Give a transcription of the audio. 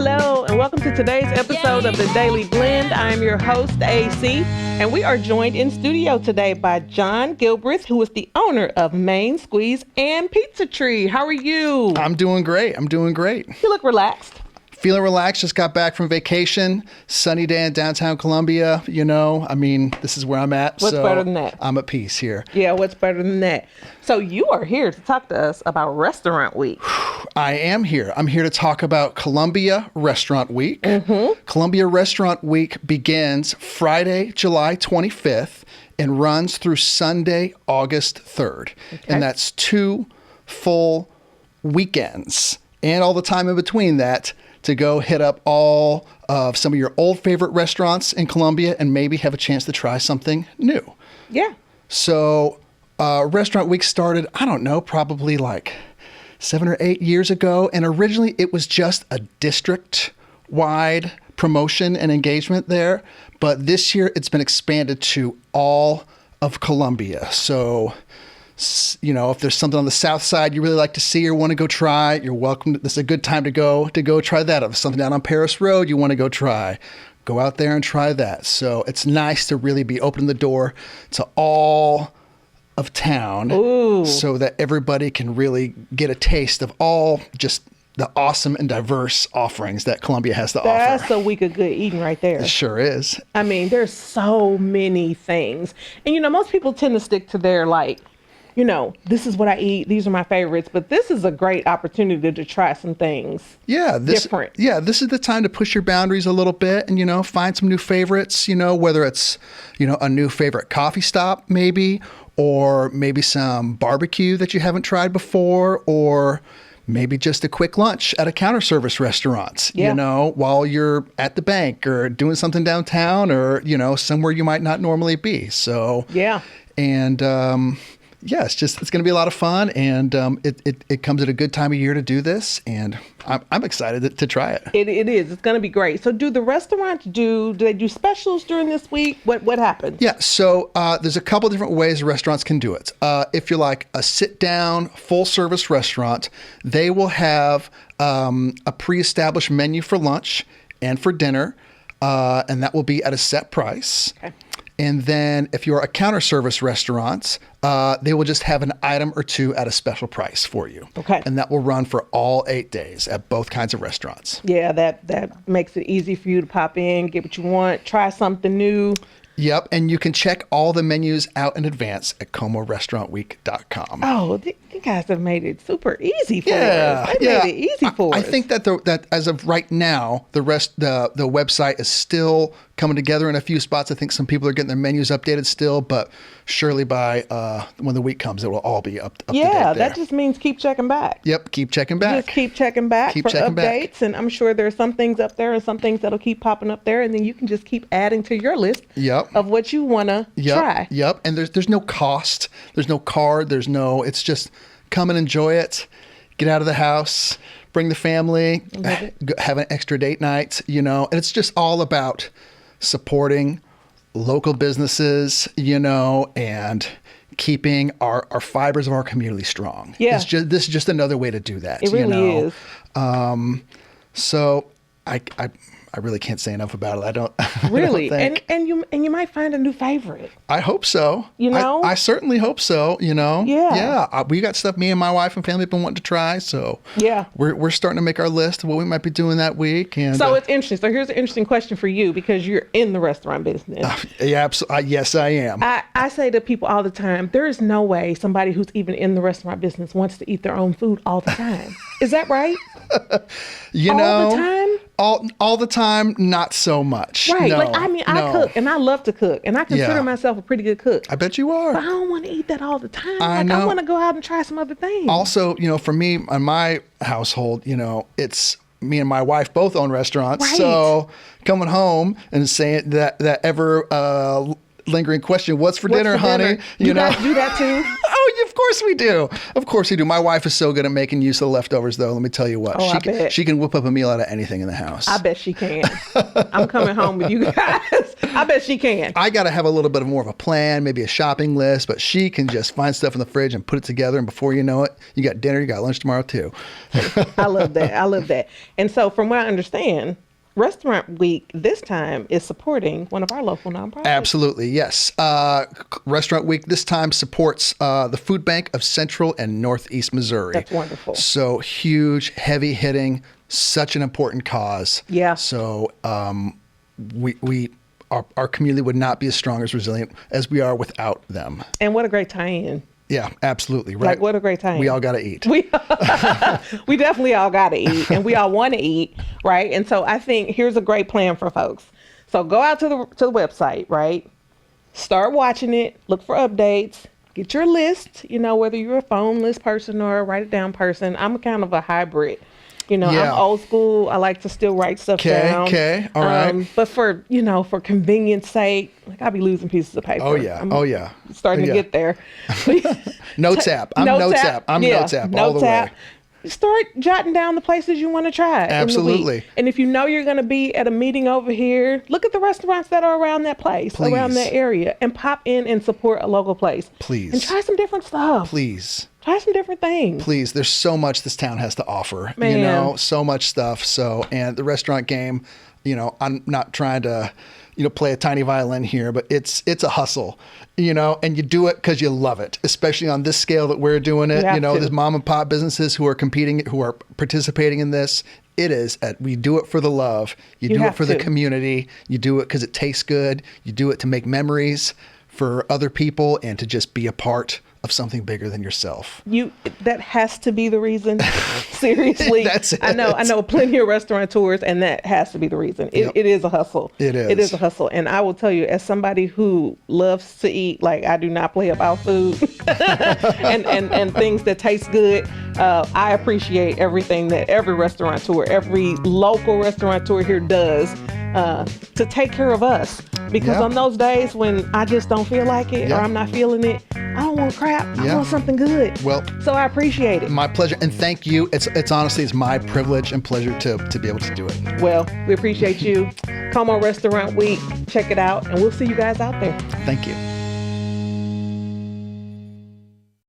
Hello, and welcome to today's episode of The Daily Blend. I am your host, AC, and we are joined in studio today by John Gilbreth, who is the owner of Main Squeeze and Pizza Tree. How are you? I'm doing great. You look relaxed. Feeling relaxed. Just got back from vacation. Sunny day in downtown Columbia. This is where I'm at. What's better than that? I'm at peace here. Yeah, what's better than that? So you are here to talk to us about Restaurant Week. I am here. I'm here to talk about Columbia Restaurant Week. Columbia Restaurant Week begins Friday, July 25th and runs through Sunday, August 3rd. Okay. And that's 2 full weekends and all the time in between that to go hit up all of some of your old favorite restaurants in Columbia and maybe have a chance to try something new. Yeah. So Restaurant Week started, probably like 7 or 8 years ago. And originally it was just a district-wide promotion and engagement there. But this year it's been expanded to all of Columbia. So if there's something on the south side you really like to see or want to go try, you're welcome. This is a good time to go try that. If there's something down on Paris Road you want to go out there and try that. So it's nice to really be opening the door to all of town. Ooh. So that everybody can really get a taste of all just the awesome and diverse offerings that Columbia has to offer. That's a week of good eating right there. It sure is. There's so many things. And most people tend to stick to their this is what I eat. These are my favorites. But this is a great opportunity to try some things different. Yeah, this is the time to push your boundaries a little bit and, find some new favorites, whether it's, a new favorite coffee stop maybe, or maybe some barbecue that you haven't tried before, or maybe just a quick lunch at a counter service restaurant, while you're at the bank or doing something downtown or, somewhere you might not normally be. So, yeah. And, it's going to be a lot of fun, and it comes at a good time of year to do this, and I'm excited to try it. It is. It's going to be great. So do the restaurants do they do specials during this week? What happens? Yeah, so there's a couple different ways restaurants can do it. If you're like a sit-down, full-service restaurant, they will have a pre-established menu for lunch and for dinner, and that will be at a set price. Okay. And then if you're a counter service restaurant, they will just have an item or two at a special price for you. Okay. And that will run for all 8 days at both kinds of restaurants. Yeah, that makes it easy for you to pop in, get what you want, try something new. Yep, and you can check all the menus out in advance at comorestaurantweek.com. Oh, you guys have made it super easy for us. They made it easy for us. I think that as of right now, the website is still coming together in a few spots. I think some people are getting their menus updated still, but surely by when the week comes, it will all be up to date there. That just means keep checking back. Yep, keep checking back. Just keep checking back for updates, and I'm sure there's some things up there and some things that'll keep popping up there, and then you can just keep adding to your list of what you want to try. Yep, and there's no cost, there's no card, it's just come and enjoy it, get out of the house, bring the family, have an extra date night, and it's just all about supporting local businesses, and keeping our fibers of our community strong. Yeah. This is just another way to do that. It really is. So I really can't say enough about it. I don't really. I don't think. And you might find a new favorite. I hope so. I certainly hope so. Yeah. We got stuff me and my wife and family have been wanting to try. So yeah, we're starting to make our list of what we might be doing that week. And so it's interesting. So here's an interesting question for you because you're in the restaurant business. Yeah, absolutely. Yes, I am. I say to people all the time, there is no way somebody who's even in the restaurant business wants to eat their own food all the time. Is that right? All the time? All the time, not so much. Right. No, I cook and I love to cook and I consider myself a pretty good cook. I bet you are. But I don't want to eat that all the time. I know. I want to go out and try some other things. Also, for me, in my household, it's me and my wife both own restaurants. Right. So coming home and saying that ever lingering question, what's for dinner, honey? You guys do that too? Oh, of course we do. Of course we do. My wife is so good at making use of the leftovers, though. Let me tell you what. I bet. She can whip up a meal out of anything in the house. I bet she can. I'm coming home with you guys. I bet she can. I got to have a little bit more of a plan, maybe a shopping list, but she can just find stuff in the fridge and put it together. And before you know it, you got dinner, you got lunch tomorrow too. I love that. I love that. And so from what I understand, Restaurant Week this time is supporting one of our local nonprofits. Absolutely, yes. Restaurant Week this time supports the Food Bank of Central and Northeast Missouri. That's wonderful. So huge, heavy hitting, such an important cause. Yeah. So our community would not be as strong, as resilient as we are without them. And what a great tie-in. Yeah, absolutely. Right. Like, what a great time. We all got to eat. We definitely all got to eat, and we all want to eat, right? And so I think here's a great plan for folks. So go out to the website, right? Start watching it. Look for updates. Get your list, whether you're a phone list person or a write it down person. I'm kind of a hybrid. I'm old school. I like to still write stuff down. Okay. All right. But for convenience sake, like I'll be losing pieces of paper. Oh yeah. Starting to get there. Notes app. I'm Notes app. I'm Notes app all the way. Start jotting down the places you want to try. Absolutely. In the week. And if you know you're going to be at a meeting over here, look at the restaurants that are around that place, Please. around that area, and pop in and support a local place. Please. And try some different stuff. Please. Try some different things. Please. There's so much this town has to offer. Man. So much stuff. So, and the restaurant game, I'm not trying to, play a tiny violin here, but it's a hustle, and you do it because you love it, especially on this scale that we're doing it. There's mom and pop businesses who are competing, who are participating in this. We do it for the love. You do it for the community. You do it because it tastes good. You do it to make memories for other people and to just be a part of something bigger than yourself. That has to be the reason. Seriously. That's it. I know plenty of restaurateurs, and that has to be the reason. It is a hustle. It is. It is a hustle. And I will tell you, as somebody who loves to eat, like I do not play about food and things that taste good, I appreciate everything that every restaurateur, every local restaurateur here does to take care of us. Because on those days when I just don't feel like it or I'm not feeling it, I don't want crap. I want something good. Well, so I appreciate it. My pleasure. And thank you. It's honestly, it's my privilege and pleasure to be able to do it. Well, we appreciate you. Come on Restaurant Week. Check it out. And we'll see you guys out there. Thank you.